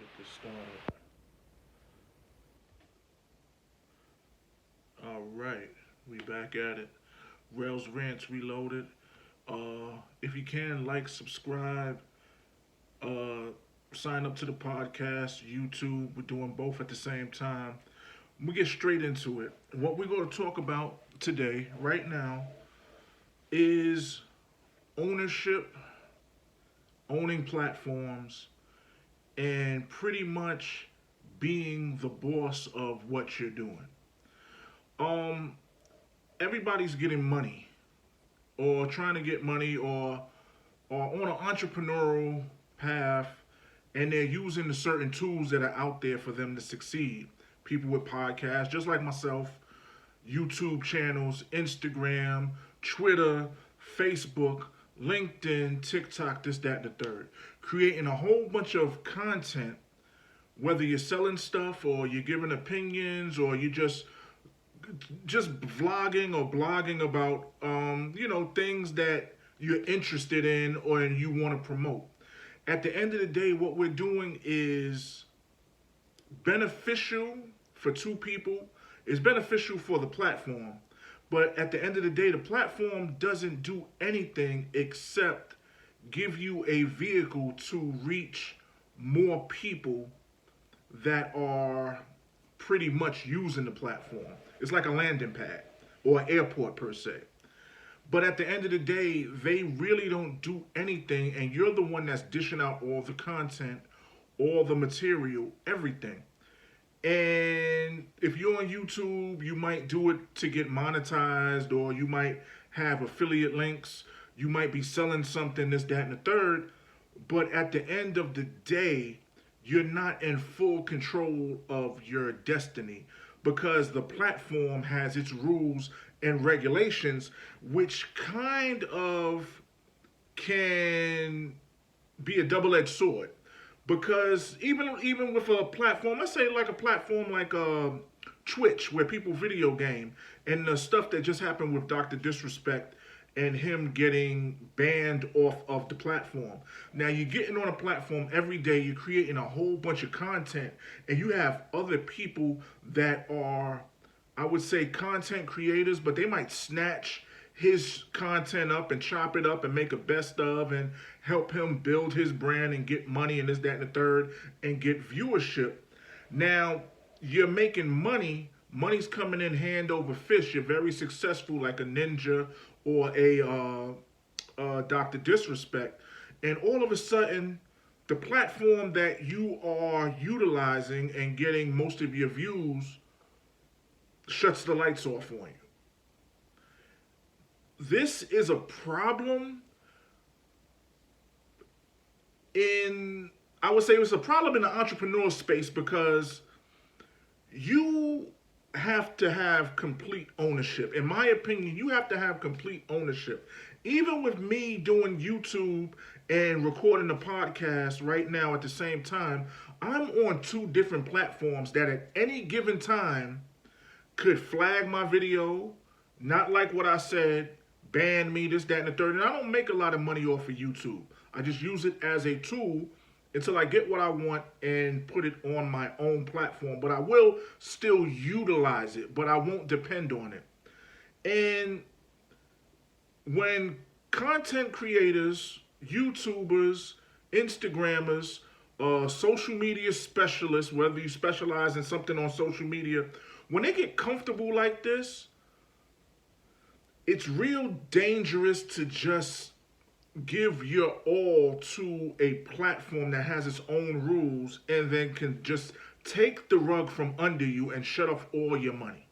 Get this started. All right, we back at it. Rails Rants Reloaded. If you can, like, subscribe, uh, sign up to the podcast, YouTube. We're doing both at the same time. We get straight into it. What we're going to talk about today, right now, is ownership, owning platforms, and pretty much being the boss of what you're doing. Um, Everybody's getting money or trying to get money or on an entrepreneurial path, and they're using the certain tools that are out there for them to succeed. People with podcasts, just like myself, YouTube channels, Instagram, Twitter, Facebook, LinkedIn, TikTok, this, that, and the third. Creating a whole bunch of content, whether you're selling stuff or you're giving opinions or you just vlogging or blogging about things that you're interested in or you want to promote. At the end of the day, what we're doing is beneficial for two people. It's beneficial for the platform, but at the end of the day, the platform doesn't do anything except give you a vehicle to reach more people that are pretty much using the platform. It's like a landing pad or an airport per se. But at the end of the day, they really don't do anything, and you're the one that's dishing out all the content, all the material, everything. And if you're on YouTube, you might do it to get monetized, or you might have affiliate links. You might be selling something, this, that, and the third. But at the end of the day, you're not in full control of your destiny because the platform has its rules and regulations, which kind of can be a double-edged sword. Because even with a platform, let's say like a platform like Twitch, where people video game, and the stuff that just happened with Dr. Disrespect and him getting banned off of the platform. Now you're getting on a platform every day, you're creating a whole bunch of content, and you have other people that are, I would say, content creators, but they might snatch his content up and chop it up and make a best of and help him build his brand and get money and this, that, and the third and get viewership. Now you're making money. Money's coming in hand over fist. You're very successful, like a ninja or a Dr. Disrespect. And all of a sudden, the platform that you are utilizing and getting most of your views shuts the lights off on you. This is a problem I would say it's a problem in the entrepreneurial space because you have to have complete ownership. In my opinion, you have to have complete ownership. Even with me doing YouTube and recording a podcast right now at the same time, I'm on two different platforms that at any given time could flag my video, not like what I said, ban me, this, that, and the third. And I don't make a lot of money off of YouTube. I just use it as a tool until I get what I want and put it on my own platform. But I will still utilize it, but I won't depend on it. And when content creators, YouTubers, Instagrammers, social media specialists, whether you specialize in something on social media, when they get comfortable like this, it's real dangerous to just give your all to a platform that has its own rules and then can just take the rug from under you and shut off all your money.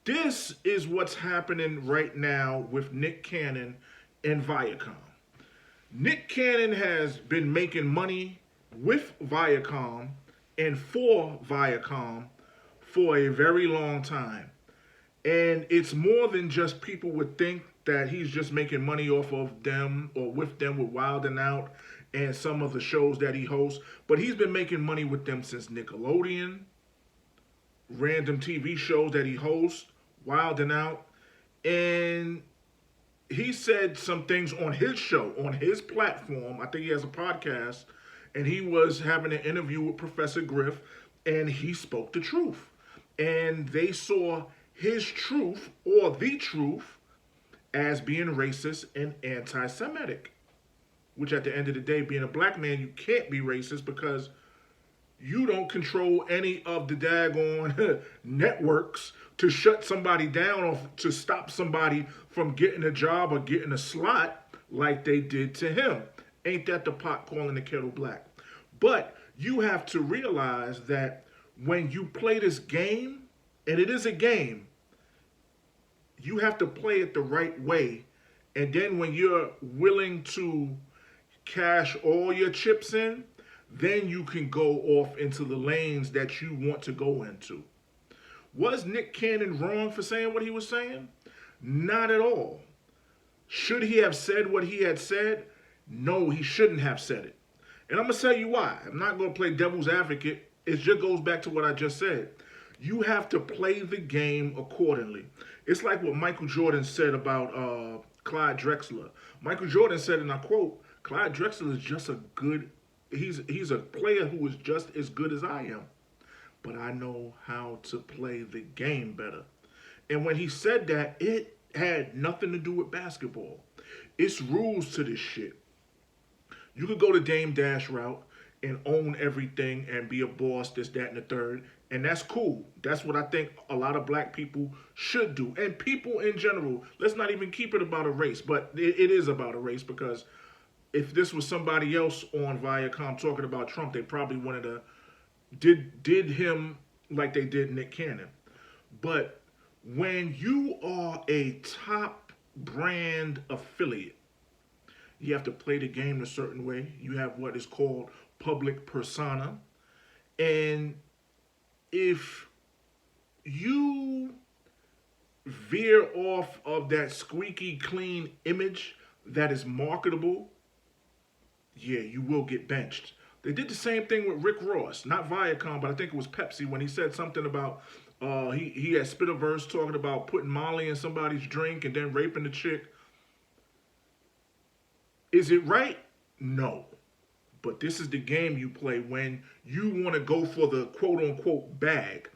This is what's happening right now with Nick Cannon and Viacom. Nick Cannon has been making money with Viacom and for Viacom for a very long time. And it's more than just people would think that he's just making money off of them or with them with Wild 'N Out and some of the shows that he hosts. But he's been making money with them since Nickelodeon, random TV shows that he hosts, Wild 'N Out. And he said some things on his show, on his platform. I think he has a podcast. and he was having an interview with Professor Griff, and he spoke the truth. And they saw his truth, or the truth, as being racist and anti-Semitic. Which, at the end of the day, being a black man, you can't be racist because you don't control any of the daggone networks to shut somebody down or to stop somebody from getting a job or getting a slot like they did to him. Ain't that the pot calling the kettle black? But you have to realize that when you play this game, and it is a game, you have to play it the right way. And then when you're willing to cash all your chips in, then you can go off into the lanes that you want to go into. Was Nick Cannon wrong for saying what he was saying? Not at all. Should he have said what he had said? No, he shouldn't have said it. And I'm going to tell you why. I'm not going to play devil's advocate. It just goes back to what I just said. You have to play the game accordingly. It's like what Michael Jordan said about Clyde Drexler. Michael Jordan said, and I quote, Clyde Drexler is just a good, he's a player who is just as good as I am. But I know how to play the game better. And when he said that, it had nothing to do with basketball. It's rules to this shit. You could go the Dame Dash route and own everything and be a boss, this, that, and the third. And that's cool. That's what I think a lot of black people should do. And people in general. Let's not even keep it about a race. But it is about a race, because if this was somebody else on Viacom talking about Trump, they probably wanted to did him like they did Nick Cannon. But when you are a top brand affiliate, you have to play the game a certain way. You have what is called public persona. And if you veer off of that squeaky clean image that is marketable, yeah, you will get benched. They did the same thing with Rick Ross, not Viacom, but I think it was Pepsi, when he said something about he had spit a verse talking about putting Molly in somebody's drink and then raping the chick. Is it right? No. But this is the game you play when you want to go for the quote-unquote bag.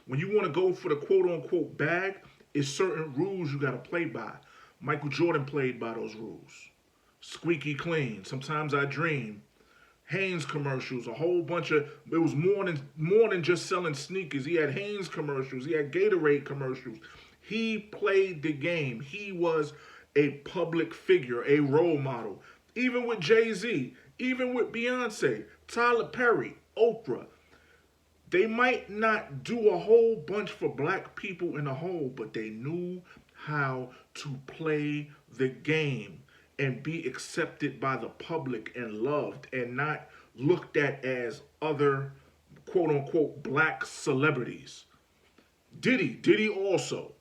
When you want to go for the quote-unquote bag, it's certain rules you got to play by. Michael Jordan played by those rules. Squeaky clean. Sometimes I dream. Hanes commercials, a whole bunch of, it was more than just selling sneakers. He had Hanes commercials. He had Gatorade commercials. He played the game. He was a public figure, a role model. Even with Jay-Z, even with Beyonce, Tyler Perry, Oprah. They might not do a whole bunch for black people in a whole, but they knew how to play the game and be accepted by the public and loved and not looked at as other quote-unquote black celebrities. Diddy also.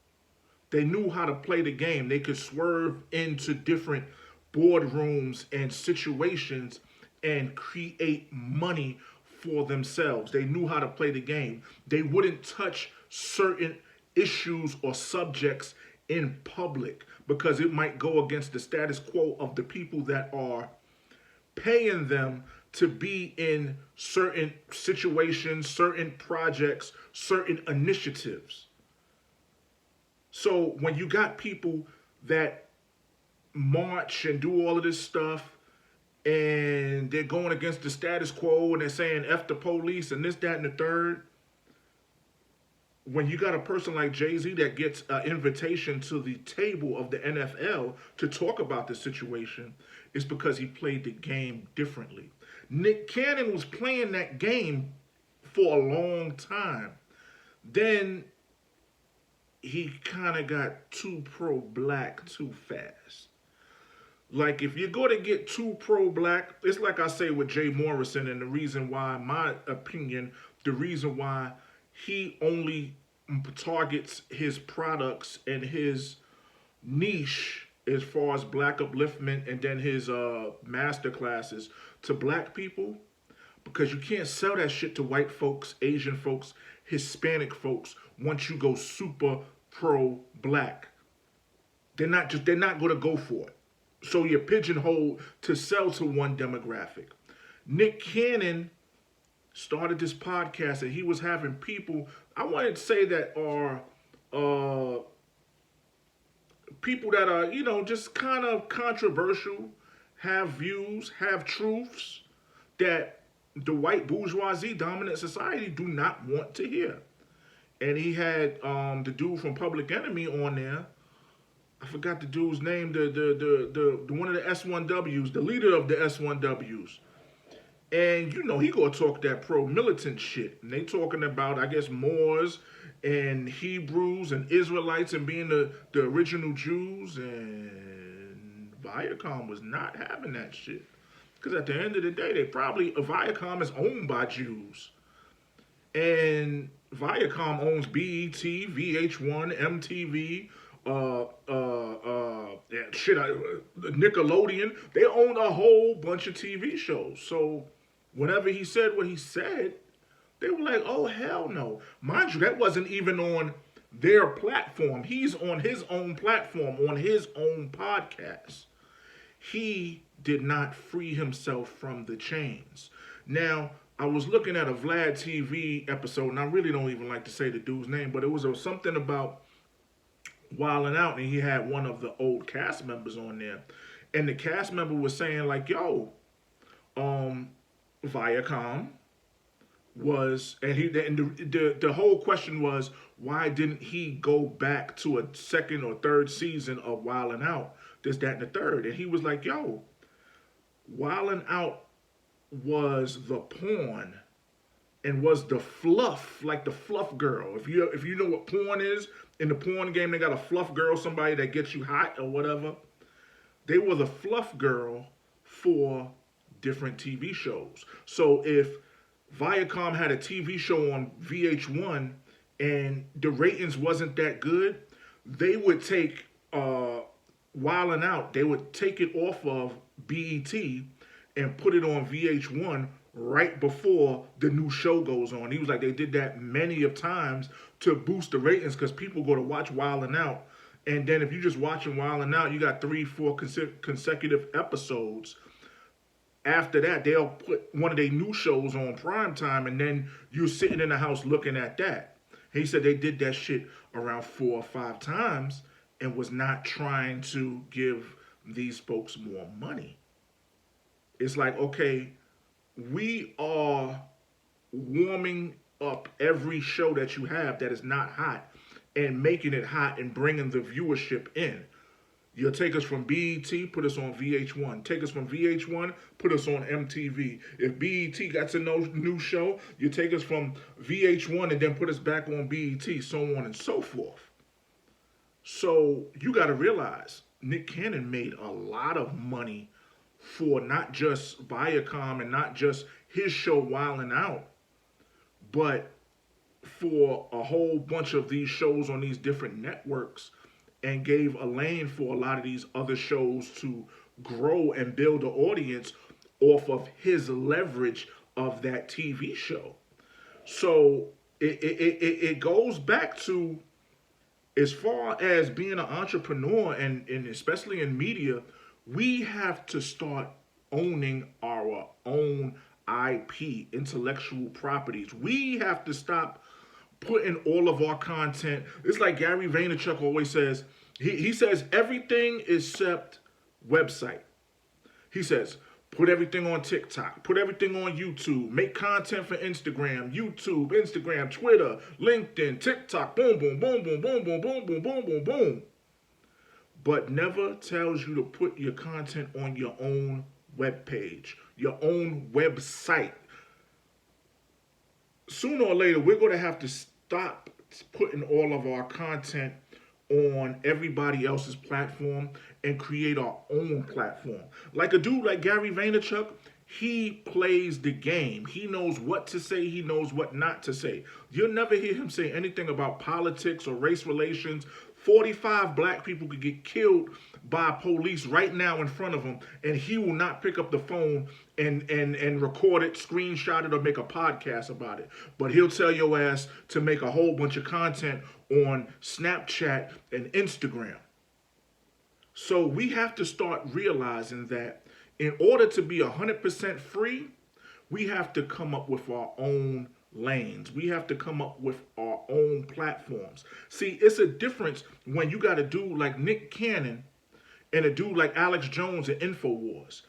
They knew how to play the game. They could swerve into different boardrooms and situations and create money for themselves. They knew how to play the game. They wouldn't touch certain issues or subjects in public because it might go against the status quo of the people that are paying them to be in certain situations, certain projects, certain initiatives. So when you got people that march and do all of this stuff and they're going against the status quo and they're saying F the police and this, that, and the third, when you got a person like Jay-Z that gets an invitation to the table of the NFL to talk about the situation, it's because he played the game differently. Nick Cannon was playing that game for a long time. Then he kind of got too pro-black too fast. Like, if you're going to get too pro-black, it's like I say with Jay Morrison, and the reason why, my opinion, the reason why he only targets his products and his niche as far as black upliftment and then his master classes to black people, because you can't sell that shit to white folks, Asian folks, Hispanic folks once you go super pro-black. They're not going to go for it. So you're pigeonholed to sell to one demographic. Nick Cannon started this podcast and he was having people, I wanted to say that are uh, people that are, just kind of controversial, have views, have truths that the white bourgeoisie dominant society do not want to hear. And he had the dude from Public Enemy on there. I forgot the dude's name. The one of the S1Ws, the leader of the S1Ws. And he gonna talk that pro militant shit. And they talking about, I guess, Moors and Hebrews and Israelites and being the original Jews. And Viacom was not having that shit. Because at the end of the day, Viacom is owned by Jews. And Viacom owns BET, VH1, MTV, Nickelodeon. They own a whole bunch of TV shows. So whenever he said what he said, they were like, oh, hell no. Mind you, that wasn't even on their platform. He's on his own platform, on his own podcast. He did not free himself from the chains. Now, I was looking at a Vlad TV episode, and I really don't even like to say the dude's name, but it was something about Wilding Out, and he had one of the old cast members on there. And the cast member was saying, like, yo, Viacom was, and the whole question was, why didn't he go back to a second or third season of Wilding Out, this, that, and the third? And he was like, yo, Wilding Out was the porn and was the fluff, like the fluff girl. If you know what porn is, in the porn game, they got a fluff girl, somebody that gets you hot or whatever. They were the fluff girl for different TV shows. So if Viacom had a TV show on VH1 and the ratings wasn't that good, they would take Wildin' Out, they would take it off of BET and put it on VH1 right before the new show goes on. He was like, they did that many of times to boost the ratings because people go to watch Wildin' Out. And then if you're just watching Wildin' Out, you got 3-4 consecutive episodes. After that, they'll put one of their new shows on prime time, and then you're sitting in the house looking at that. He said they did that shit around 4 or 5 times and was not trying to give these folks more money. It's like, okay, we are warming up every show that you have that is not hot and making it hot and bringing the viewership in. You'll take us from BET, put us on VH1. Take us from VH1, put us on MTV. If BET got a new show, you take us from VH1 and then put us back on BET, so on and so forth. So you got to realize, Nick Cannon made a lot of money for not just Viacom and not just his show Wildin' Out, but for a whole bunch of these shows on these different networks, and gave a lane for a lot of these other shows to grow and build an audience off of his leverage of that TV show. So it goes back to, as far as being an entrepreneur and especially in media, we have to start owning our own IP, intellectual properties. We have to stop putting all of our content. It's like Gary Vaynerchuk always says. He says everything except website. He says, put everything on TikTok, put everything on YouTube, make content for Instagram, YouTube, Instagram, Twitter, LinkedIn, TikTok, boom, boom, boom, boom, boom, boom, boom, boom, boom, boom, boom. But never tells you to put your content on your own webpage, your own website. Sooner or later, we're going to have to stop putting all of our content on everybody else's platform and create our own platform. Like a dude like Gary Vaynerchuk, he plays the game. He knows what to say. He knows what not to say. You'll never hear him say anything about politics or race relations. 45 black people could get killed by police right now in front of him, and he will not pick up the phone and record it, screenshot it, or make a podcast about it. But he'll tell your ass to make a whole bunch of content on Snapchat and Instagram. So we have to start realizing that in order to be 100% free, We have to come up with our own lanes. We have to come up with our own platforms. See, it's a difference when you got a dude like Nick Cannon and a dude like Alex Jones at InfoWars.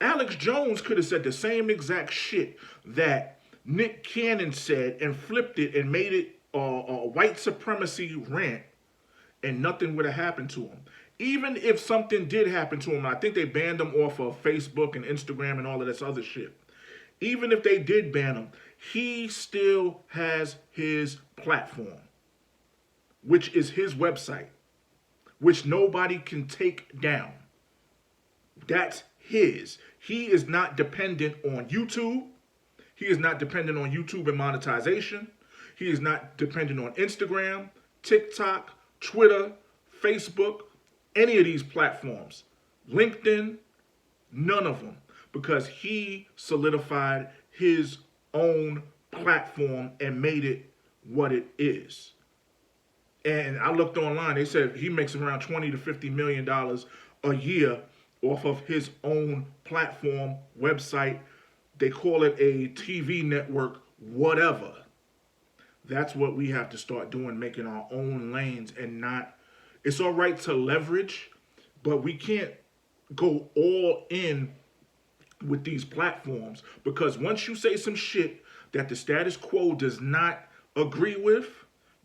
Alex Jones could have said the same exact shit that Nick Cannon said and flipped it and made it a white supremacy rant, and nothing would have happened to him. Even if something did happen to him, I think they banned him off of Facebook and Instagram and all of this other shit. Even if they did ban him, he still has his platform, which is his website, which nobody can take down. That's his. He is not dependent on YouTube. He is not dependent on YouTube and monetization. He is not dependent on Instagram, TikTok, Twitter, Facebook, any of these platforms. LinkedIn, none of them. Because he solidified his own platform and made it what it is. And I looked online, they said he makes around $20 to $50 million a year off of his own platform, website. They call it a TV network, whatever. That's what we have to start doing, making our own lanes and not, it's all right to leverage, but we can't go all in with these platforms, because once you say some shit that the status quo does not agree with,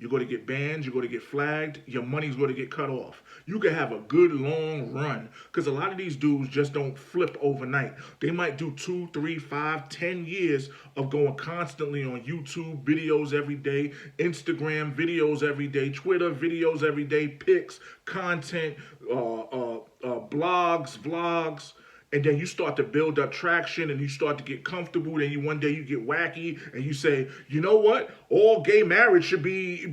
you're going to get banned, you're going to get flagged, your money's going to get cut off. You can have a good long run, because a lot of these dudes just don't flip overnight. They might do 2, 3, 5, 10 years of going constantly on YouTube videos every day, Instagram videos every day, Twitter videos every day, pics, content, blogs, vlogs. And then you start to build up traction and you start to get comfortable. Then one day you get wacky and you say, you know what? All gay marriage should be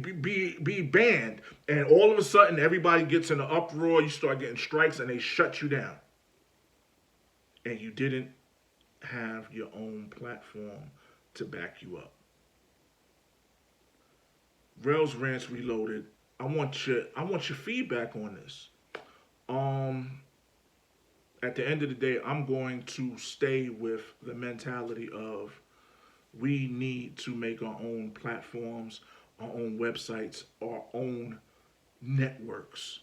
banned. And all of a sudden everybody gets in an uproar. You start getting strikes and they shut you down. And you didn't have your own platform to back you up. Rails Rants Reloaded. I want your feedback on this. At the end of the day, I'm going to stay with the mentality of we need to make our own platforms, our own websites, our own networks.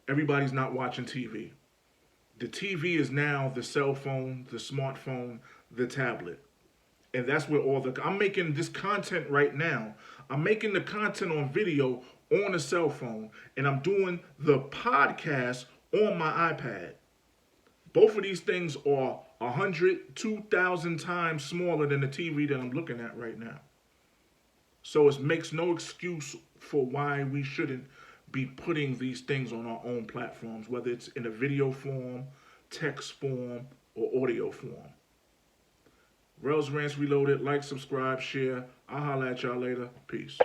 Everybody's not watching TV. The TV is now the cell phone, the smartphone, the tablet. And that's where I'm making this content right now. I'm making the content on video on a cell phone, and I'm doing the podcast on my iPad. Both of these things are 100, 2,000 times smaller than the TV that I'm looking at right now. So it makes no excuse for why we shouldn't be putting these things on our own platforms, whether it's in a video form, text form, or audio form. Rails Rants Reloaded. Like, subscribe, share. I'll holler at y'all later. Peace.